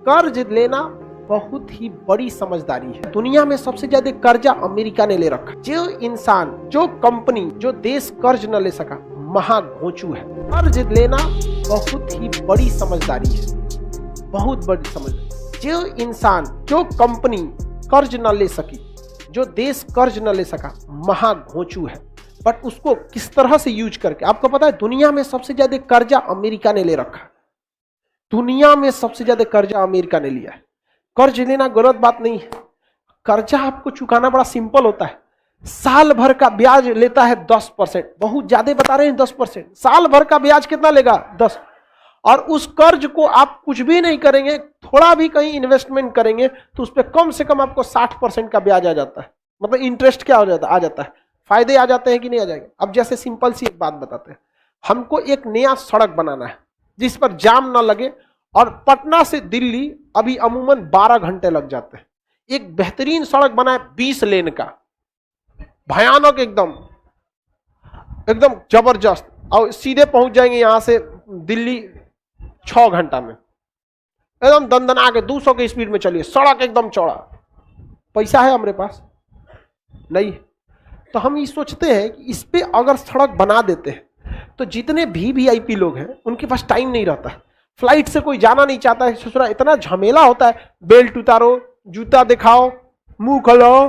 कर्ज लेना बहुत ही बड़ी समझदारी है। दुनिया में सबसे ज्यादा कर्जा अमेरिका ने ले रखा। जो इंसान, जो कंपनी, जो देश कर्ज न ले सका, महाघोंचू है। कर्ज लेना बहुत ही बड़ी समझदारी है, बहुत बड़ी समझदारी। जो इंसान, जो कंपनी कर्ज न ले सकी, जो देश कर्ज न ले सका, महाघोंचू है। बट उसको किस तरह से यूज करके, आपको पता है दुनिया में सबसे ज्यादा कर्जा अमेरिका ने ले रखा। दुनिया में सबसे ज्यादा कर्जा अमेरिका ने लिया है। कर्ज लेना गलत बात नहीं है। कर्जा आपको चुकाना बड़ा सिंपल होता है। साल भर का ब्याज लेता है 10%। बहुत ज्यादा बता रहे हैं 10%। साल भर का ब्याज कितना लेगा? 10। और उस कर्ज को आप कुछ भी नहीं करेंगे, थोड़ा भी कहीं इन्वेस्टमेंट करेंगे तो उस पर कम से कम आपको 60% का ब्याज आ जाता है। मतलब इंटरेस्ट क्या हो जाता है? आ जाता है। फायदे आ जाते हैं कि नहीं आ जाएंगे? अब जैसे सिंपल सी एक बात बताते हैं। हमको एक नया सड़क बनाना है जिस पर जाम ना लगे, और पटना से दिल्ली अभी अमूमन 12 घंटे लग जाते हैं। एक बेहतरीन सड़क बनाए 20 लेन का, भयानक, एकदम एकदम जबरदस्त, और सीधे पहुंच जाएंगे यहां से दिल्ली 6 घंटा में। एकदम दंदना के 200 की स्पीड में चलिए, सड़क एकदम चौड़ा। पैसा है हमारे पास? नहीं। तो हम ये सोचते हैं कि इस पे अगर सड़क बना देते हैं तो जितने भी वीआईपी लोग हैं उनके पास टाइम नहीं रहता है। फ्लाइट से कोई जाना नहीं चाहता है, ससुरा इतना झमेला होता है। बेल्ट उतारो, जूता दिखाओ, मुंह खोलो,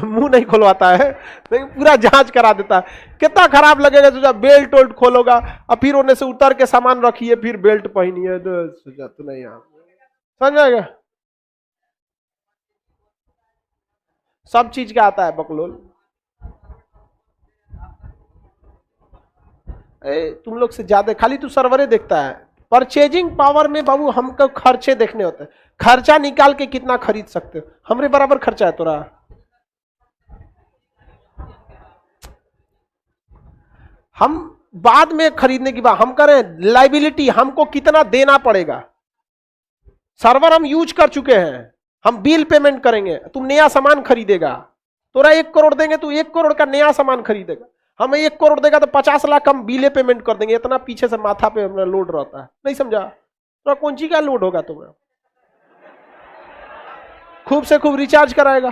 मुंह नहीं खुलवाता है, पूरा जांच करा देता है। कितना खराब लगेगा सोचा, बेल्ट वोल्ट खोलोगा और फिर उन्हें से उतर के सामान रखिए, फिर बेल्ट पहनिए, सोचा तो नहीं यार, समझ आएगा। सब चीज का आता है बकलोल। तुम लोग से ज्यादा खाली तू सर्वरे देखता है। परचेजिंग पावर में बाबू हमको खर्चे देखने होते हैं। खर्चा निकाल के कितना खरीद सकते हो? हमरे बराबर खर्चा है तोरा। हम बाद में खरीदने की बात हम करें, लाइबिलिटी हमको कितना देना पड़ेगा। सर्वर हम यूज कर चुके हैं, हम बिल पेमेंट करेंगे, तुम नया सामान खरीदेगा, तोरा 1 करोड़ देंगे, तू 1 करोड़ का नया सामान खरीदेगा। हमें 1 करोड़ देगा तो 50 लाख हम बिले पेमेंट कर देंगे। इतना पीछे से माथा पे हमारा लोड रहता है, नहीं समझा? तो कौन सी का लोड होगा तुम्हें? खूब से खूब रिचार्ज कराएगा।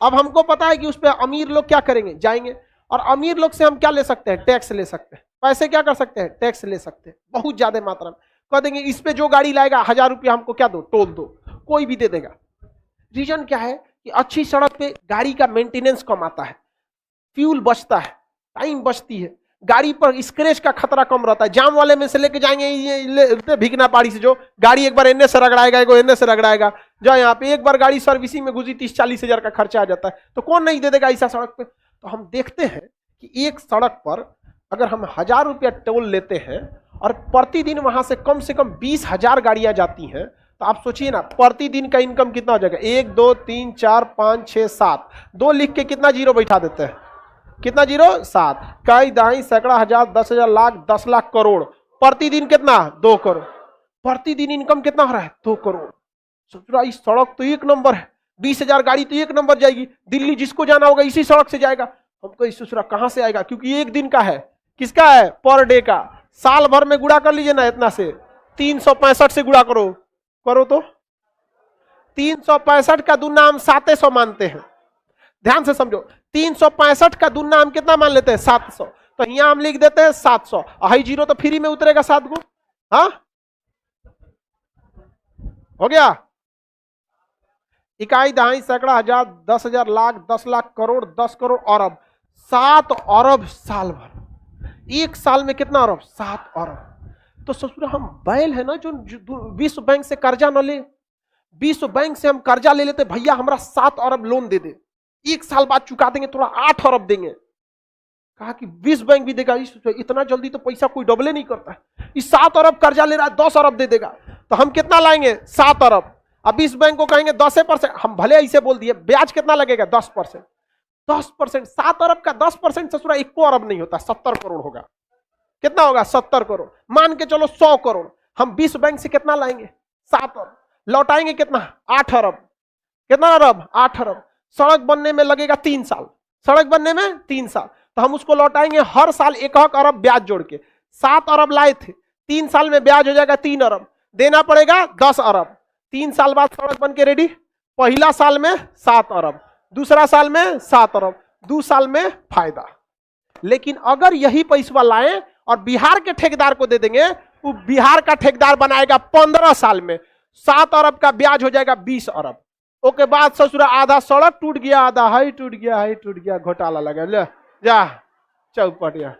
अब हमको पता है कि उस पर अमीर लोग क्या करेंगे, जाएंगे, और अमीर लोग से हम क्या ले सकते हैं? टैक्स ले सकते हैं। पैसे क्या कर सकते हैं? टैक्स ले सकते हैं, बहुत ज्यादा मात्रा में। कह देंगे इस पे जो गाड़ी लाएगा 1000 रुपया हमको क्या दो, टोल दो, कोई भी दे देगा। रीजन क्या है कि अच्छी सड़क पे गाड़ी का मेंटेनेंस कम आता है, फ्यूल बचता है, टाइम बचती है, गाड़ी पर स्क्रैच का खतरा कम रहता है। जाम वाले में से लेके जाएंगे ये भिगना पाड़ी से, जो गाड़ी एक बार एनए से रगड़ाएगा, एक एनए से रगड़ाएगा, जो यहाँ पे एक बार गाड़ी सर्विसिंग में घुसी 30-40 हजार का खर्चा आ जाता है। तो कौन नहीं दे देगा ऐसा सड़क पे? तो हम देखते हैं कि एक सड़क पर अगर हम 1000 रुपया टोल लेते हैं और प्रतिदिन वहां से कम 20,000 गाड़ियां जाती हैं, तो आप सोचिए ना प्रतिदिन का इनकम कितना हो जाएगा। 1 2 3 4 5 6 7, 2 लिख के कितना जीरो बैठा देते हैं? कितना जीरो? 7। कई दाई सैकड़ा हजार, 10,000 लाख, 10 लाख करोड़। प्रतिदिन कितना? 2 करोड़। प्रतिदिन इनकम कितना हो रहा है? 2 करोड़। सोच रहा इस सड़क तो एक नंबर है, 20,000 गाड़ी तो एक नंबर जाएगी, दिल्ली जिसको जाना होगा इसी सड़क से जाएगा। हमको इस दूसरा कहां से आएगा? क्योंकि एक दिन का है। किसका है? पर डे का। साल भर में गुणा कर लीजिए ना, इतना से 365 से गुणा करो तो 365 का दुना हम 700 मानते हैं। ध्यान से समझो, 365 का दुना हम कितना मान लेते हैं? 700। तो यहां हम लिख देते हैं 700, हाई जीरो तो फ्री में उतरेगा 7 गो। हाँ हो गया। इकाई दहाई सैकड़ा हजार, 10,000 लाख, 10 लाख करोड़, 10 करोड़ अरब, 7 अरब साल भर। एक साल में कितना अरब? 7 अरब। तो सोचो हम बैल है ना जो विश्व बैंक से कर्जा न ले, विश्व बैंक से हम कर्जा ले लेते, भैया हमारा 7 अरब लोन दे दे, एक साल बाद चुका देंगे, थोड़ा 8 अरब देंगे। कहा कि विश्व बैंक भी देगा, इतना जल्दी तो पैसा कोई डबल नहीं करता है। इस 7 अरब कर्जा ले रहा है, 10 अरब दे देगा, तो हम कितना लाएंगे? 7 अरब। अब विश्व बैंक को कहेंगे 10%, हम भले ऐसे बोल दिए, ब्याज कितना लगेगा? 10%। 10%, 7 अरब का 10% ससुरा 1 अरब नहीं होता, 70 करोड़ होगा। कितना होगा? 70 करोड़। मान के चलो 100 करोड़। हम विश्व बैंक से कितना लाएंगे? 7 अरब। लौटाएंगे कितना? 8 अरब। कितना अरब? 8 अरब। सड़क बनने में लगेगा 3 साल, सड़क बनने में 3 साल, तो हम उसको लौटाएंगे हर साल 1 अरब ब्याज जोड़ के। 7 अरब लाए थे, 3 साल में ब्याज हो जाएगा 3 अरब। देना पड़ेगा 10 अरब। 3 साल बाद सड़क बन के रेडी। पहला साल में 7 अरब, दूसरा साल में 7 अरब, 2 साल में फायदा। लेकिन अगर यही पैसा लाएं और बिहार के ठेकेदार को दे देंगे, वो बिहार का ठेकेदार बनाएगा 15 साल में 7 अरब का ब्याज हो जाएगा 20 अरब। ओके बाद ससुरा आधा सड़क टूट गया, आधा हाई टूट गया, हाई टूट गया, घोटाला लगा, ले जा चौपटिया।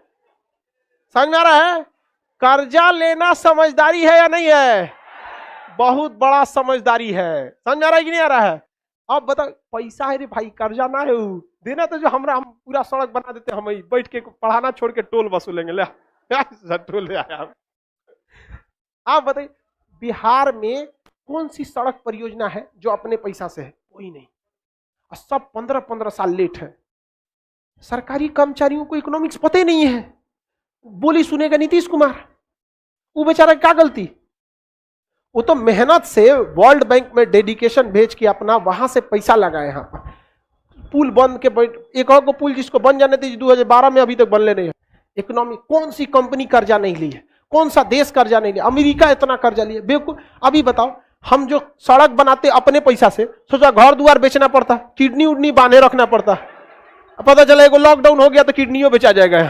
समझ में आ रहा है? कर्जा लेना समझदारी है या नहीं है? बहुत बड़ा समझदारी है। समझ आ रहा है कि नहीं आ रहा है? अब बताओ, पैसा है रे भाई, कर्जा ना है देना, तो जो हम पूरा सड़क बना देते, हम बैठ के पढ़ाना छोड़ के टोल वसूलेंगे। ले टोल ले आया। आप बताइए बिहार में कौन सी सड़क परियोजना है जो अपने पैसा से है? कोई नहीं। और सब 15-15 साल लेट है। सरकारी कर्मचारियों को इकोनॉमिक्स पता ही नहीं है, बोली सुनेगा नीतीश कुमार। वो बेचारा क्या गलती? वो तो मेहनत से वर्ल्ड बैंक में डेडिकेशन भेज के अपना वहां से पैसा लगाए। यहाँ पर पुल बंद के एक और को पुल जिसको बन जाने थे 2012 में, अभी तक बनले नहीं है। इकोनॉमी कौन सी कंपनी कर्जा नहीं ली है? कौन सा देश कर्जा नहीं लिया? अमेरिका इतना कर्जा लिया बेवकूफ। अभी बताओ, हम जो सड़क बनाते अपने पैसा से, सोचा घर द्वार बेचना पड़ता, किडनी उडनी बांधे रखना पड़ता, पता चला एगो लॉकडाउन हो गया तो किडनियों बेचा जाएगा।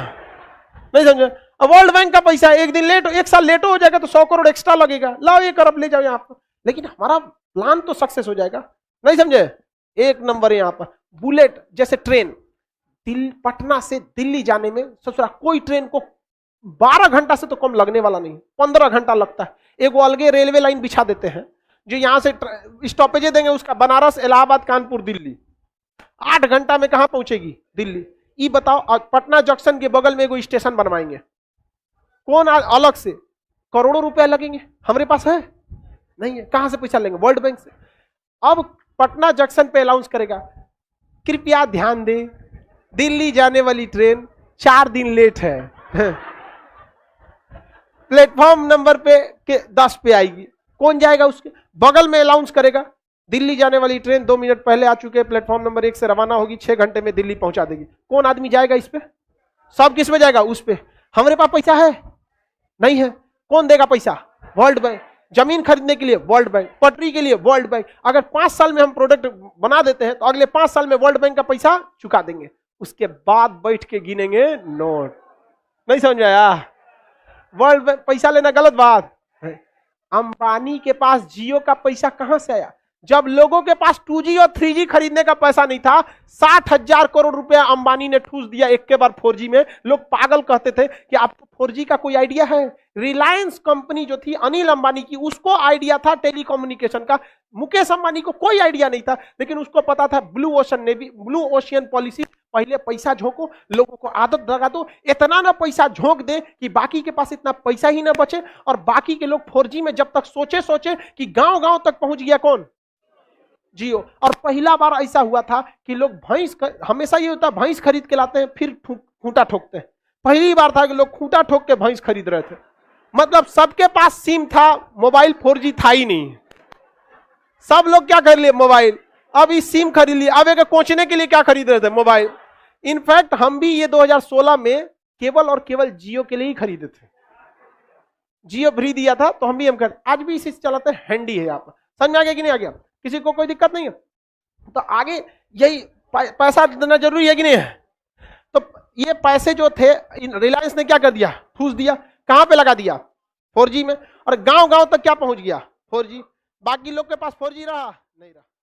नहीं समझे? अब वर्ल्ड बैंक का पैसा है, एक दिन लेट, एक साल लेट हो जाएगा तो 100 करोड़ एक्स्ट्रा लगेगा, लाओ 1 अरब ले जाओ यहाँ पर। लेकिन हमारा प्लान तो सक्सेस हो जाएगा। नहीं समझे? एक नंबर यहाँ पर बुलेट जैसे ट्रेन, पटना से दिल्ली जाने में ससुरा कोई ट्रेन को 12 घंटा से तो कम लगने वाला नहीं, 15 घंटा लगता है। एक वो अलगे रेलवे लाइन बिछा देते हैं जो यहाँ से स्टॉपेजे देंगे उसका, बनारस, इलाहाबाद, कानपुर, दिल्ली। 8 घंटा में कहां पहुंचेगी? दिल्ली। ये बताओ, पटना जंक्शन के बगल में एगो स्टेशन बनवाएंगे, कौन अलग से करोड़ों रुपया लगेंगे? हमारे पास है नहीं है, कहां से पैसा लेंगे? वर्ल्ड बैंक से। अब पटना जंक्शन पे अनाउंस करेगा, कृपया ध्यान दें, दिल्ली जाने वाली ट्रेन 4 दिन लेट है, प्लेटफॉर्म नंबर पे 10 पे आएगी। कौन जाएगा? उसके बगल में अनाउंस करेगा, दिल्ली जाने वाली ट्रेन 2 मिनट पहले आ चुके, प्लेटफॉर्म नंबर 1 से रवाना होगी, 6 घंटे में दिल्ली पहुंचा देगी। कौन आदमी जाएगा इस पे? सब किस पे जाएगा? उस पे। हमारे पास पैसा है नहीं है, कौन देगा पैसा? World bank. जमीन खरीदने के लिए वर्ल्ड बैंक, पटरी के लिए वर्ल्ड बैंक। अगर 5 साल में हम प्रोडक्ट बना देते हैं तो अगले 5 साल में वर्ल्ड बैंक का पैसा चुका देंगे। उसके बाद बैठ के गिनेंगे नोट। नहीं समझ आया? वर्ल्ड बैंक पैसा लेना गलत बात है। अंबानी के पास जियो का पैसा कहां से आया? जब लोगों के पास 2G और 3G खरीदने का पैसा नहीं था, 60,000 करोड़ रुपया अंबानी ने ठूस दिया एक के बार 4G में। लोग पागल कहते थे कि आपको 4G का कोई आइडिया है? रिलायंस कंपनी जो थी अनिल अंबानी की, उसको आइडिया था टेलीकम्युनिकेशन का। मुकेश अंबानी को कोई आइडिया नहीं था, लेकिन उसको पता था blue ocean navy, blue ocean policy. पहले पैसा झोंको, लोगों को आदत लगा दो, इतना ना पैसा झोंक दे कि बाकी के पास इतना पैसा ही ना बचे, और बाकी के लोग 4G में जब तक सोचे कि गांव गांव तक पहुंच गया कौन? जियो। और पहला बार ऐसा हुआ था कि लोग हमेशा ये होता, भैंस खरीद के लाते हैं फिर खूंटा ठोकते हैं। पहली बार था कि लोग खूंटा ठोक के भैंस खरीद रहे थे। मतलब सबके पास सिम था, मोबाइल 4G था ही नहीं। सब लोग क्या कर लिए? मोबाइल। अब इस सिम खरीद लिए, अब एक कोचने के लिए क्या खरीद रहे थे? मोबाइल। इनफैक्ट हम भी ये 2016 में केवल और केवल जियो के लिए ही खरीदे थे। जियो फ्री दिया था तो हम भी आज भी इसी से चलाते हैं, हैंडी है यहाँ पर। समझ में आ गया कि नहीं आ गया? किसी को कोई दिक्कत नहीं है? तो आगे यही पैसा देना जरूरी है कि नहीं है? तो ये पैसे जो थे रिलायंस ने क्या कर दिया? ठूस दिया। कहां पे लगा दिया? 4G में। और गांव गांव तक क्या पहुंच गया? 4G। बाकी लोग के पास 4G रहा नहीं रहा।